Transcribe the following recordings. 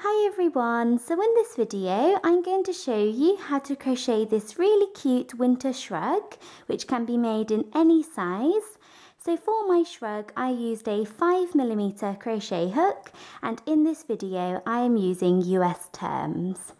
Hi everyone, so in this video I'm going to show you how to crochet this really cute winter shrug which can be made in any size. So for my shrug I used a 5mm crochet hook, and in this video I am using US terms.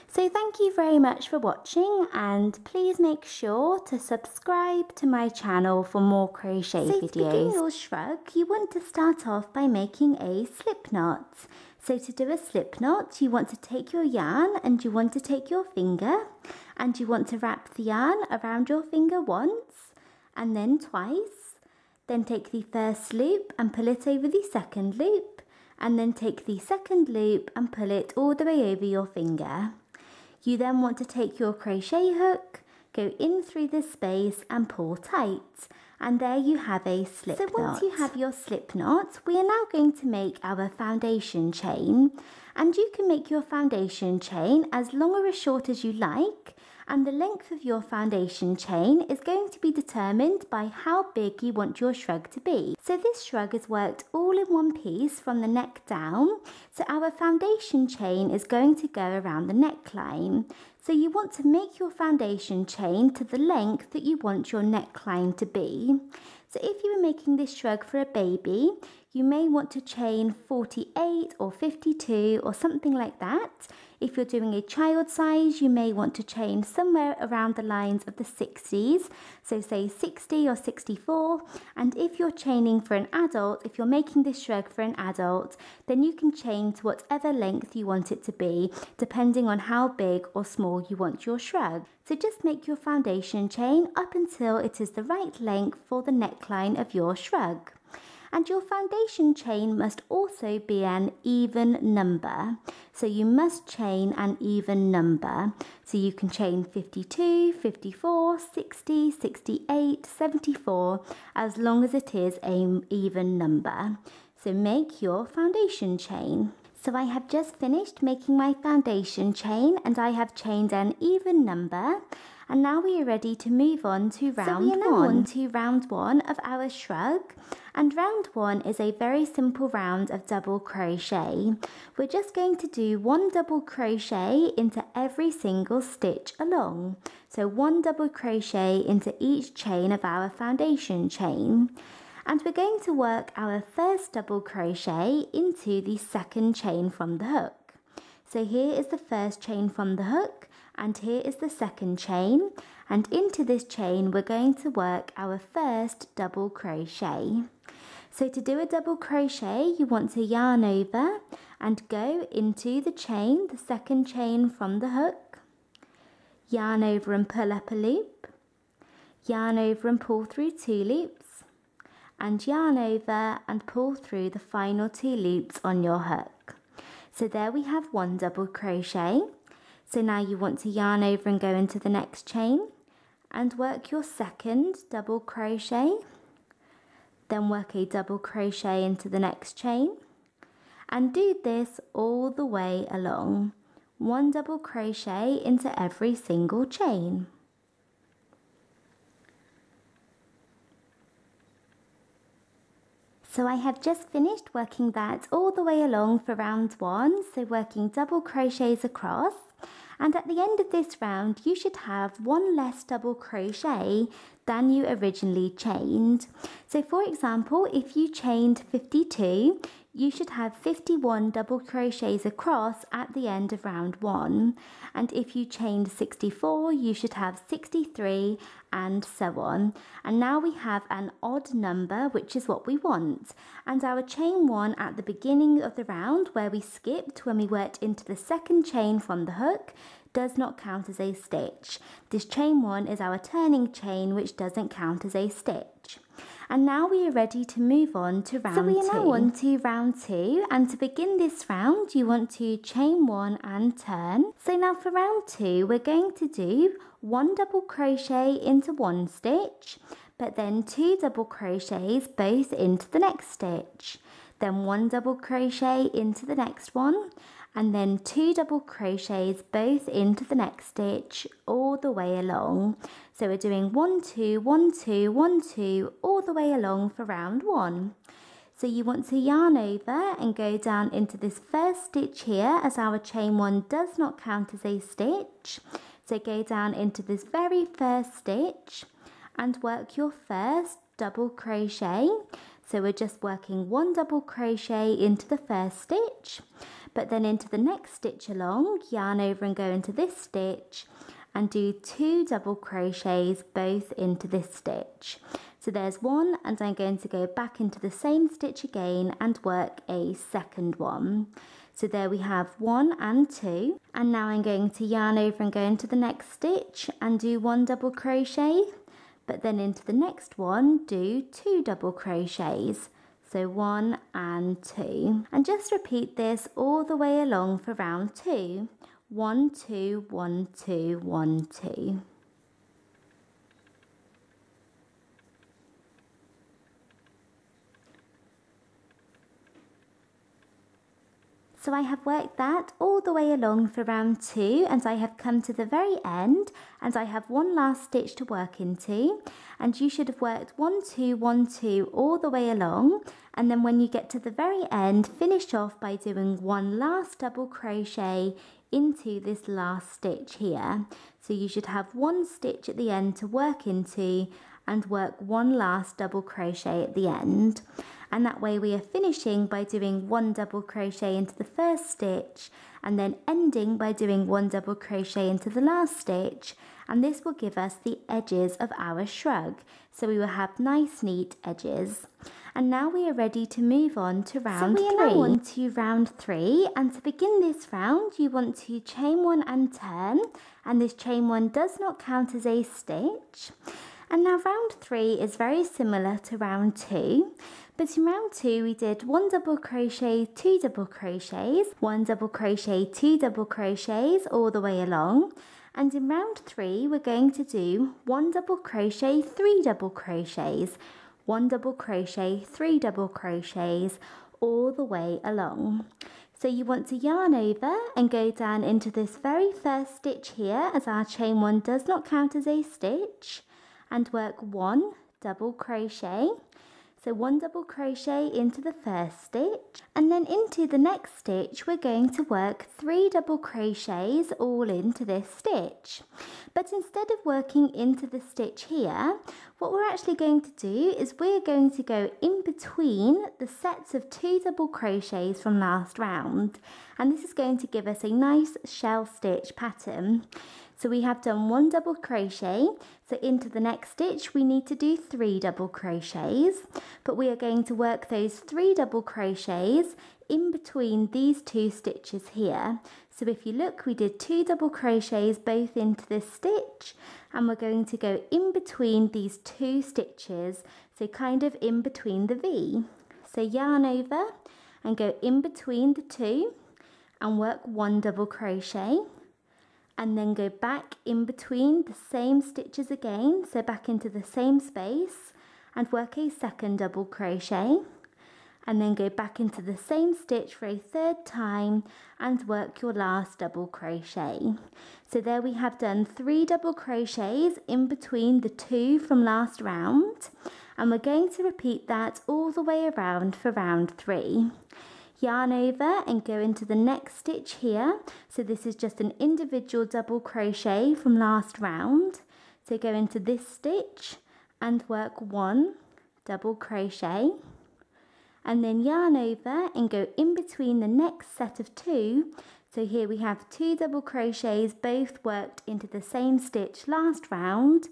So thank you very much for watching, and please make sure to subscribe to my channel for more crochet videos. To begin your shrug, you want to start off by making a slip knot. So to do a slip knot, you want to take your yarn and you want to take your finger and you want to wrap the yarn around your finger once and then twice. Then take the first loop and pull it over the second loop, and then take the second loop and pull it all the way over your finger. You then want to take your crochet hook, go in through this space and pull tight, and there you have a slip knot. So once you have your slip knot, we are now going to make our foundation chain, and you can make your foundation chain as long or as short as you like, and the length of your foundation chain is going to be determined by how big you want your shrug to be. So this shrug is worked all in one piece from the neck down, so our foundation chain is going to go around the neckline. So you want to make your foundation chain to the length that you want your neckline to be. So if you were making this shrug for a baby, you may want to chain 48 or 52 or something like that. If you're doing a child size, you may want to chain somewhere around the lines of the 60s, so say 60 or 64. And if you're chaining for an adult, if you're making this shrug for an adult, then you can chain to whatever length you want it to be, depending on how big or small you want your shrug. So just make your foundation chain up until it is the right length for the neckline of your shrug. And your foundation chain must also be an even number. So you must chain an even number. So you can chain 52, 54, 60, 68, 74, as long as it is an even number. So make your foundation chain. So I have just finished making my foundation chain, and I have chained an even number. And now we are ready to move on to round one. So we are now on to round one of our shrug. And round one is a very simple round of double crochet. We're just going to do one double crochet into every single stitch along. So one double crochet into each chain of our foundation chain. And we're going to work our first double crochet into the second chain from the hook. So here is the first chain from the hook, and here is the second chain, and into this chain we're going to work our first double crochet. So to do a double crochet, you want to yarn over and go into the chain, the second chain from the hook, yarn over and pull up a loop, yarn over and pull through 2 loops, and yarn over and pull through the final 2 loops on your hook. So there we have one double crochet. So now you want to yarn over and go into the next chain and work your second double crochet, then work a double crochet into the next chain, and do this all the way along. One double crochet into every single chain. So I have just finished working that all the way along for round one, so working double crochets across. And at the end of this round, you should have one less double crochet than you originally chained. So for example, if you chained 52, you should have 51 double crochets across at the end of round one. And if you chained 64, you should have 63, and so on. And now we have an odd number, which is what we want. And our chain one at the beginning of the round, where we skipped when we worked into the second chain from the hook, does not count as a stitch. This chain one is our turning chain, which doesn't count as a stitch. And now we are ready to move on to round 2. So we are now on to round 2, and to begin this round you want to chain 1 and turn. So now for round 2 we're going to do 1 double crochet into 1 stitch, but then 2 double crochets both into the next stitch, then 1 double crochet into the next one, and then 2 double crochets both into the next stitch all the way along. So we're doing 1, 2, 1, 2, 1, 2 all the way along for round 1. So you want to yarn over and go down into this first stitch here, as our chain 1 does not count as a stitch. So go down into this very first stitch and work your first double crochet. So we're just working 1 double crochet into the first stitch, but then into the next stitch along, yarn over and go into this stitch and do 2 double crochets both into this stitch. So there's 1, and I'm going to go back into the same stitch again and work a second one. So there we have 1 and 2, and now I'm going to yarn over and go into the next stitch and do 1 double crochet, but then into the next one do 2 double crochets. So 1 and 2, and just repeat this all the way along for round 2. 1 2 1 2 1 2. So I have worked that all the way along for round 2, and I have come to the very end, and I have 1 last stitch to work into, and you should have worked 1 2 1 2 all the way along, and then when you get to the very end, finish off by doing 1 last double crochet into this last stitch here. So you should have 1 stitch at the end to work into and work 1 last double crochet at the end. And that way we are finishing by doing 1 double crochet into the first stitch and then ending by doing 1 double crochet into the last stitch, and this will give us the edges of our shrug, so we will have nice neat edges. And now we are ready to move on to round 3. So we are now on to round 3, and to begin this round you want to chain 1 and turn, and this chain 1 does not count as a stitch. And now round 3 is very similar to round 2, but in round 2 we did 1 double crochet, 2 double crochets, 1 double crochet, 2 double crochets all the way along, and in round 3 we're going to do 1 double crochet, 3 double crochets, 1 double crochet, 3 double crochets all the way along. So you want to yarn over and go down into this very first stitch here, as our chain 1 does not count as a stitch, and work 1 double crochet. So 1 double crochet into the first stitch, and then into the next stitch we're going to work 3 double crochets all into this stitch. But instead of working into the stitch here, what we're actually going to do is we're going to go in between the sets of 2 double crochets from last round, and this is going to give us a nice shell stitch pattern. So we have done 1 double crochet, so into the next stitch we need to do 3 double crochets, but we are going to work those 3 double crochets in between these 2 stitches here. So if you look, we did 2 double crochets both into this stitch, and we're going to go in between these 2 stitches, so kind of in between the V. So yarn over and go in between the 2 and work 1 double crochet, and then go back in between the same stitches again, so back into the same space, and work a second double crochet, and then go back into the same stitch for a 3rd time and work your last double crochet. So there we have done 3 double crochets in between the 2 from last round, and we're going to repeat that all the way around for round 3. Yarn over and go into the next stitch here. So this is just an individual double crochet from last round. So go into this stitch and work 1 double crochet, and then yarn over and go in between the next set of 2. So here we have 2 double crochets both worked into the same stitch last round,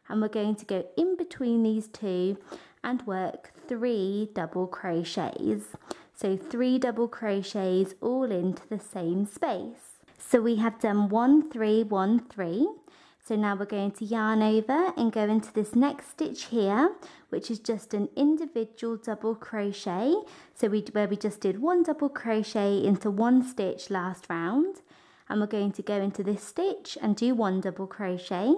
and we're going to go in between these 2 and work 3 double crochets. So 3 double crochets all into the same space. So we have done 1 3 1 3. So now we're going to yarn over and go into this next stitch here, which is just an individual double crochet. So where we just did 1 double crochet into 1 stitch last round, and we're going to go into this stitch and do 1 double crochet.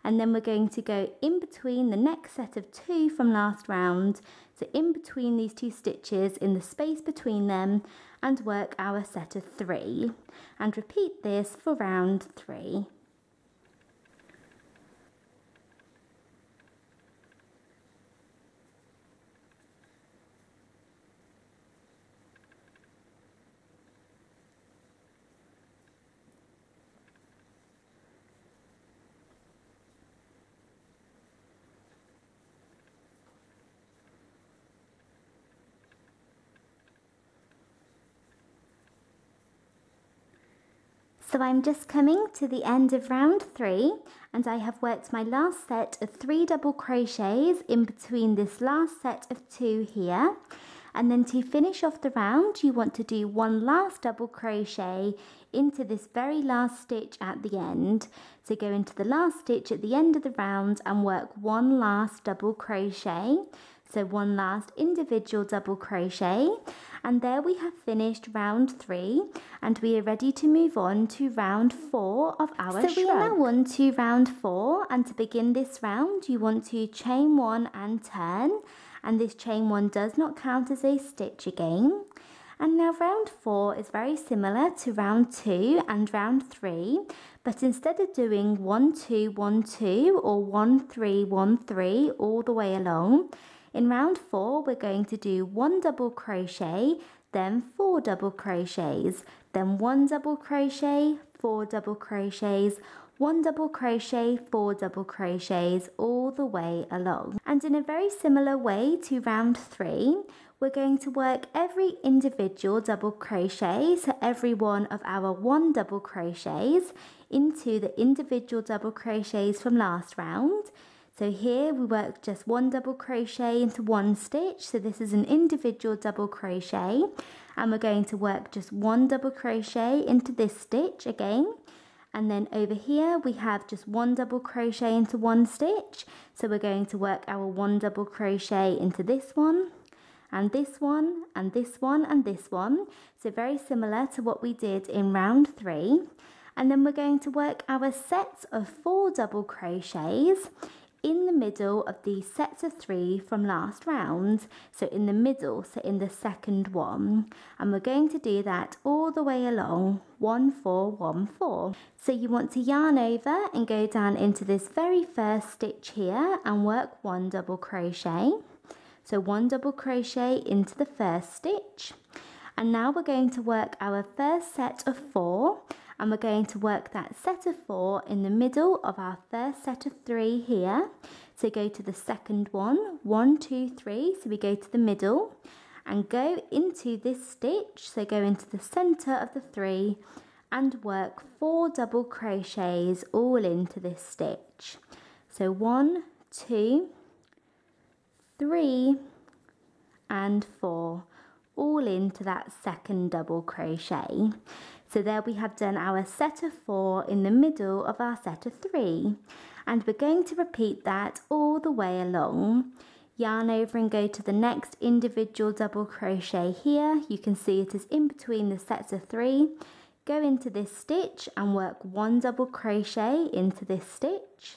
And then we're going to go in between the next set of 2 from last round, so in between these 2 stitches in the space between them, and work our set of 3, and repeat this for round 3. So I'm just coming to the end of round 3 and I have worked my last set of 3 double crochets in between this last set of 2 here. And then to finish off the round, you want to do one last double crochet into this very last stitch at the end. So go into the last stitch at the end of the round and work one last double crochet. So one last individual double crochet, and there we have finished round 3 and we are ready to move on to round 4 of our shrug. So we are now on to round 4, and to begin this round you want to chain 1 and turn, and this chain 1 does not count as a stitch again. And now round 4 is very similar to round 2 and round 3, but instead of doing 1 2 1 2 or 1 3 1 3 all the way along, in round 4 we're going to do 1 double crochet, then 4 double crochets, then 1 double crochet, 4 double crochets, 1 double crochet, 4 double crochets all the way along. And in a very similar way to round 3, we're going to work every individual double crochet, so every one of our 1 double crochets into the individual double crochets from last round. So here we work just 1 double crochet into 1 stitch, so this is an individual double crochet, and we're going to work just 1 double crochet into this stitch again. And then over here we have just 1 double crochet into 1 stitch, so we're going to work our 1 double crochet into this one, and this one, and this one, and this one, so very similar to what we did in round 3. And then we're going to work our sets of 4 double crochets in the middle of these sets of 3 from last round, so in the middle, so in the second one, and we're going to do that all the way along, 1 4 1 4. So you want to yarn over and go down into this very first stitch here and work 1 double crochet, so 1 double crochet into the first stitch. And now we're going to work our first set of 4, and we're going to work that set of 4 in the middle of our first set of 3 here. So go to the second one, 1 2 3, so we go to the middle and go into this stitch, so go into the center of the 3 and work 4 double crochets all into this stitch. So 1 2 3 and 4, all into that second double crochet. So there we have done our set of 4 in the middle of our set of 3, and we're going to repeat that all the way along. Yarn over and go to the next individual double crochet here. You can see it is in between the sets of 3. Go into this stitch and work 1 double crochet into this stitch.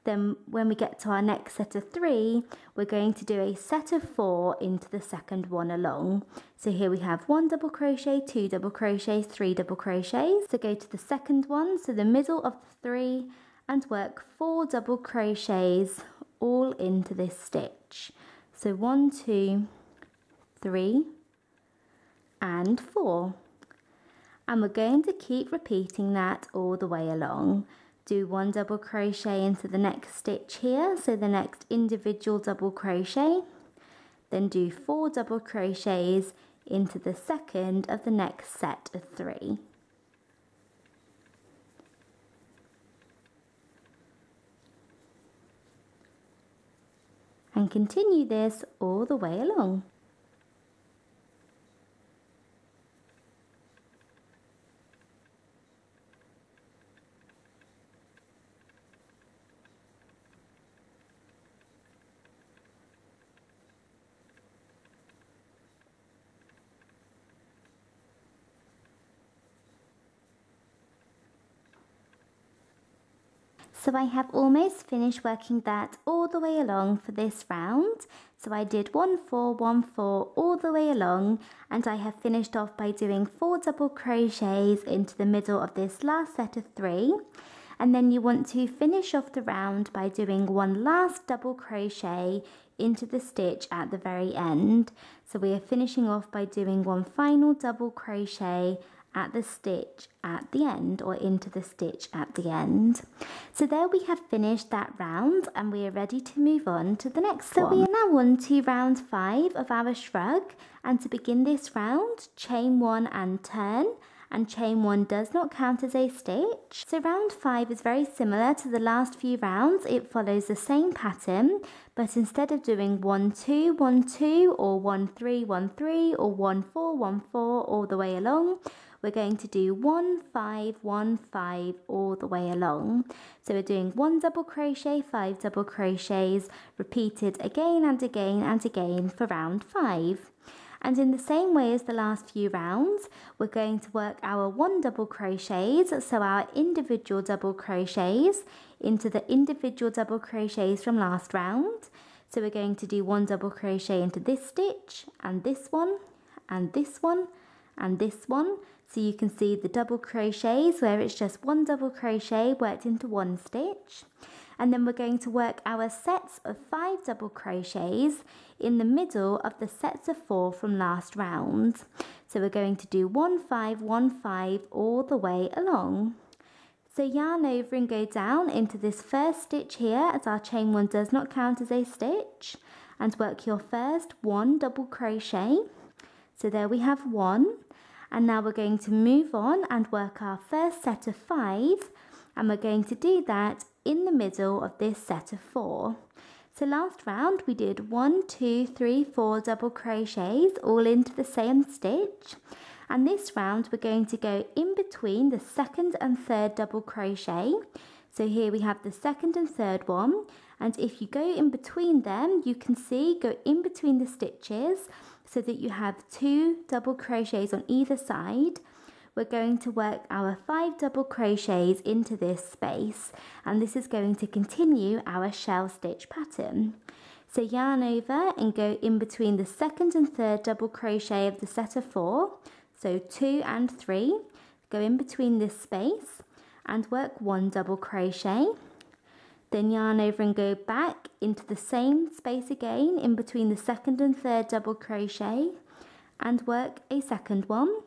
Then when we get to our next set of 3, we're going to do a set of 4 into the second one along. So here we have 1 double crochet, 2 double crochets, 3 double crochets. So go to the second one, so the middle of the 3, and work 4 double crochets all into this stitch. So 1 2 3 and 4. And we're going to keep repeating that all the way along. Do 1 double crochet into the next stitch here, so the next individual double crochet, then do 4 double crochets into the second of the next set of 3. And continue this all the way along. So I have almost finished working that all the way along for this round. So I did 1 4 1 4 all the way along, and I have finished off by doing 4 double crochets into the middle of this last set of 3. And then you want to finish off the round by doing 1 last double crochet into the stitch at the very end. So we are finishing off by doing 1 final double crochet at the stitch at the end, or into the stitch at the end. So there we have finished that round, and we are ready to move on to the next one. So we are now on to round 5 of our shrug, and to begin this round, chain 1 and turn, and chain 1 does not count as a stitch. So round 5 is very similar to the last few rounds. It follows the same pattern, but instead of doing 1 2 1 2 or 1 3 1 3 or 1 4 1 4 all the way along, we're going to do 1 5 1 5 all the way along. So we're doing 1 double crochet, 5 double crochets, repeated again and again and again for round 5. And in the same way as the last few rounds, we're going to work our 1 double crochets, so our individual double crochets, into the individual double crochets from last round. So we're going to do 1 double crochet into this stitch, and this one, and this one, and this one. So you can see the double crochets where it's just 1 double crochet worked into 1 stitch. And then we're going to work our sets of 5 double crochets in the middle of the sets of 4 from last round. So we're going to do 1 5 1 5 all the way along. So yarn over and go down into this first stitch here, as our chain 1 does not count as a stitch, and work your first 1 double crochet. So there we have 1, and now we're going to move on and work our first set of 5, and we're going to do that in the middle of this set of 4. So last round we did 1 2 3 4 double crochets all into the same stitch, and this round we're going to go in between the second and third double crochet. So here we have the second and third one, and if you go in between them, you can see go in between the stitches so that you have 2 double crochets on either side. We're going to work our 5 double crochets into this space, and this is going to continue our shell stitch pattern. So yarn over and go in between the second and third double crochet of the set of 4, so 2 and 3, go in between this space and work 1 double crochet. Then yarn over and go back into the same space again in between the second and third double crochet and work a second one.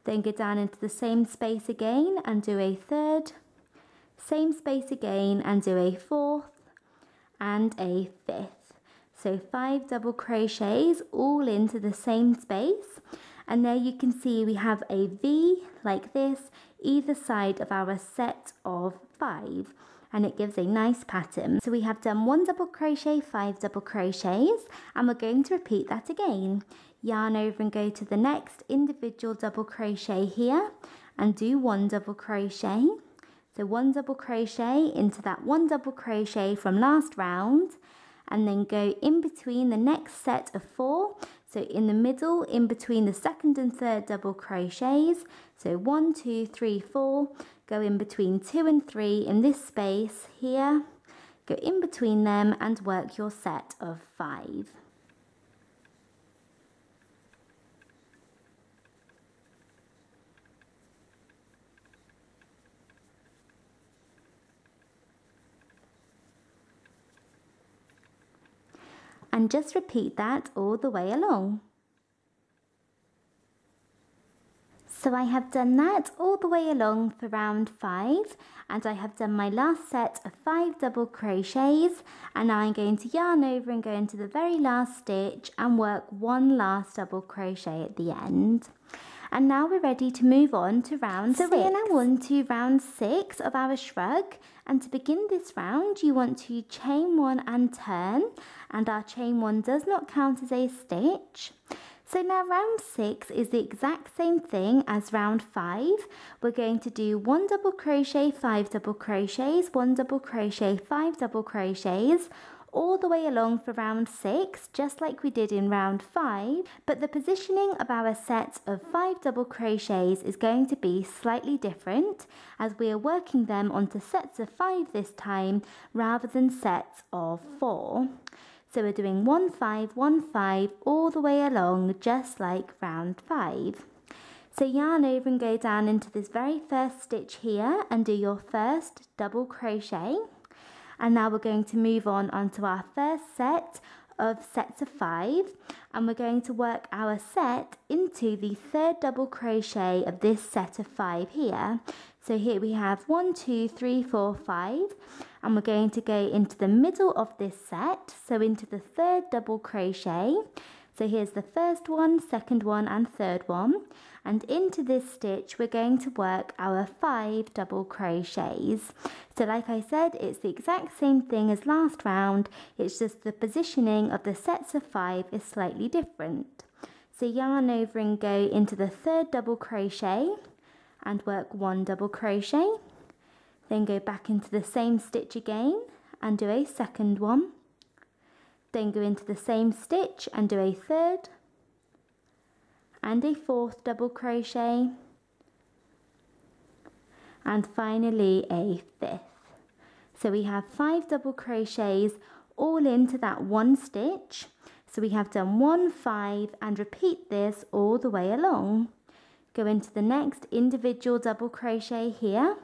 Then go down into the same space again and do a third, same space again and do a fourth and a fifth. So 5 double crochets all into the same space, and there you can see we have a V like this either side of our set of 5, and it gives a nice pattern. So we have done 1 double crochet, 5 double crochets, and we're going to repeat that again. Yarn over and go to the next individual double crochet here and do 1 double crochet. So 1 double crochet into that 1 double crochet from last round, and then go in between the next set of 4, so in the middle in between the second and third double crochets. So 1 2 3 4, go in between 2 and 3 in this space here, go in between them and work your set of 5. And just repeat that all the way along. So I have done that all the way along for round 5, and I have done my last set of 5 double crochets, and now I'm going to yarn over and go into the very last stitch and work 1 last double crochet at the end. And now we're ready to move on to round 6. So we are now on to round 6 of our shrug, and to begin this round you want to chain 1 and turn, and our chain 1 does not count as a stitch. So now round 6 is the exact same thing as round 5. We're going to do 1 double crochet, 5 double crochets, 1 double crochet, 5 double crochets, all the way along for round 6, just like we did in round 5, but the positioning of our set of 5 double crochets is going to be slightly different, as we are working them onto sets of 5 this time rather than sets of 4. So we're doing 1 5 1 5 all the way along, just like round 5. So yarn over and go down into this very first stitch here and do your first double crochet. And now we're going to move on onto our first set of sets of 5, and we're going to work our set into the third double crochet of this set of 5 here. So here we have 1 2 3 4 5, and we're going to go into the middle of this set, so into the third double crochet, So here's the first one, second one and third one, and into this stitch we're going to work our 5 double crochets. So like I said, it's the exact same thing as last round, it's just the positioning of the sets of 5 is slightly different. So yarn over and go into the 3rd double crochet and work 1 double crochet, then go back into the same stitch again and do a 2nd one. Then go into the same stitch and do a 3rd and a 4th double crochet, and finally a 5th. So we have 5 double crochets all into that one stitch. So we have done 1, 5 and repeat this all the way along. Go into the next individual double crochet here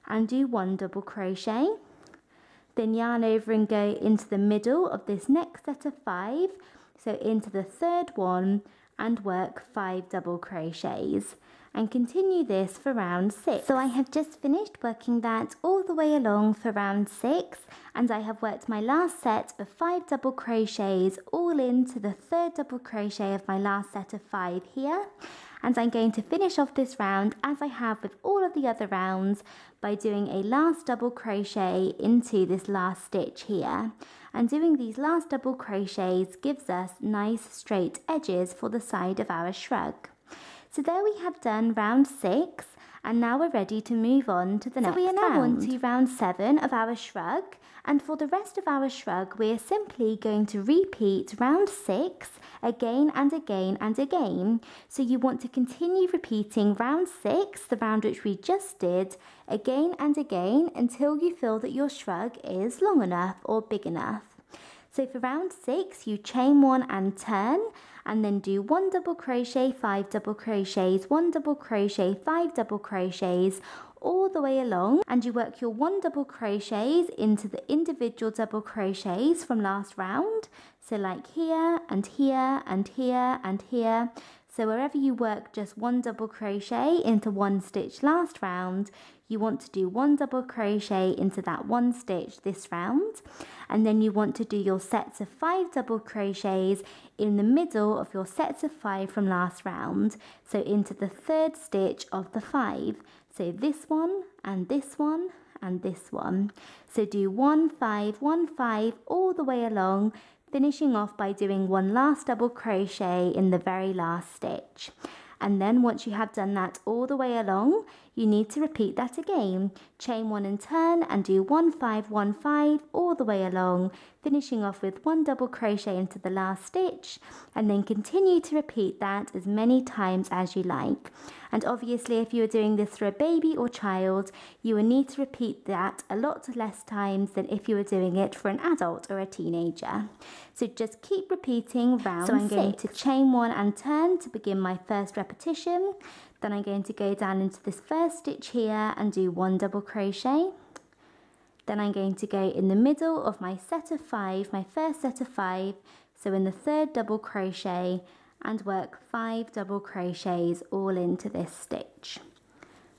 and do 1 double crochet. Then yarn over and go into the middle of this next set of 5, so into the 3rd one and work 5 double crochets, and continue this for round 6. So I have just finished working that all the way along for round 6, and I have worked my last set of 5 double crochets all into the 3rd double crochet of my last set of 5 here. And I'm going to finish off this round as I have with all of the other rounds by doing a last double crochet into this last stitch here. And doing these last double crochets gives us nice straight edges for the side of our shrug. So there we have done round 6, and now we're ready to move on to the next round. So we are now on to round 7 of our shrug, and for the rest of our shrug we are simply going to repeat round 6 again and again and again. So you want to continue repeating round 6, the round which we just did, again and again until you feel that your shrug is long enough or big enough. So for round 6 you chain 1 and turn, and then do 1 double crochet, 5 double crochets, 1 double crochet, 5 double crochets all the way along, and you work your 1 double crochets into the individual double crochets from last round. So like here and here and here and here. So wherever you work just 1 double crochet into 1 stitch last round, you want to do 1 double crochet into that 1 stitch this round, and then you want to do your sets of 5 double crochets in the middle of your sets of 5 from last round, so into the 3rd stitch of the 5. So this one and this one and this one. So do 1, 5, 1, 5 all the way along, finishing off by doing 1 last double crochet in the very last stitch. And then once you have done that all the way along, you need to repeat that again. Chain 1 and turn and do 1, 5, 1, 5 all the way along, finishing off with 1 double crochet into the last stitch, and then continue to repeat that as many times as you like. And obviously if you are doing this for a baby or child, you will need to repeat that a lot less times than if you were doing it for an adult or a teenager. So just keep repeating round 6. So I'm going to chain 1 and turn to begin my first repetition. Then I'm going to go down into this first stitch here and do 1 double crochet. Then I'm going to go in the middle of my set of 5, my first set of 5, so in the 3rd double crochet, and work 5 double crochets all into this stitch.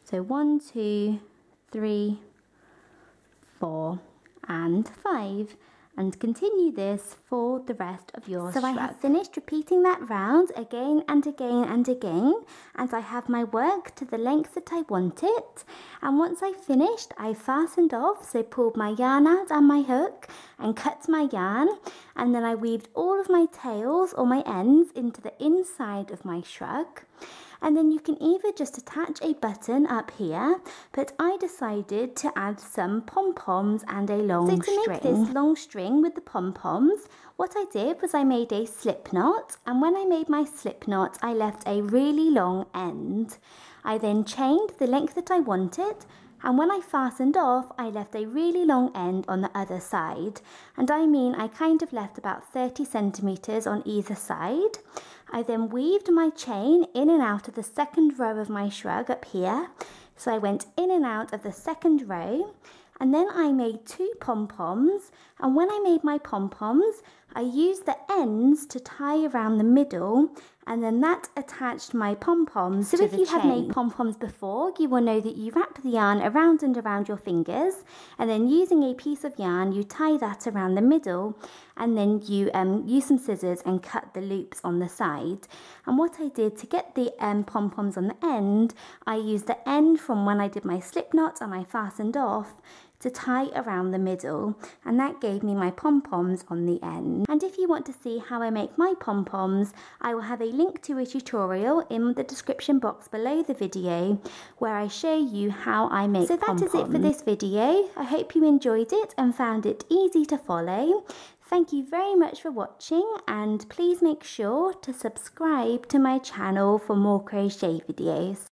So 1, 2, 3, 4 and 5, and continue this for the rest of your shrug. So I have finished repeating that round again and again and again, and I have my work to the length that I want it. And once I finished, I fastened off, so pulled my yarn out and my hook and cut my yarn, and then I weaved all of my tails or my ends into the inside of my shrug. And then you can either just attach a button up here, but I decided to add some pom-poms and a long string. So to make this long string with the pom-poms, what I did was I made a slip knot, and when I made my slip knot, I left a really long end. I then chained the length that I wanted, and when I fastened off, I left a really long end on the other side. And I mean, I kind of left about 30 centimeters on either side. I then weaved my chain in and out of the 2nd row of my shrug up here. So I went in and out of the 2nd row, and then I made 2 pom-poms, And when I made my pom-poms, I used the ends to tie around the middle, and then that attached my pom-poms to the chain. So if you have made pom-poms before, you will know that you wrap the yarn around and around your fingers, and then using a piece of yarn, you tie that around the middle, and then you use some scissors and cut the loops on the side. And what I did to get the pom-poms on the end, I used the end from when I did my slip knot and I fastened off to tie around the middle, and that gave me my pom-poms on the end. And if you want to see how I make my pom-poms, I will have a link to a tutorial in the description box below the video where I show you how I make pom-poms. So that is it for this video. I hope you enjoyed it and found it easy to follow. Thank you very much for watching, and please make sure to subscribe to my channel for more crochet videos.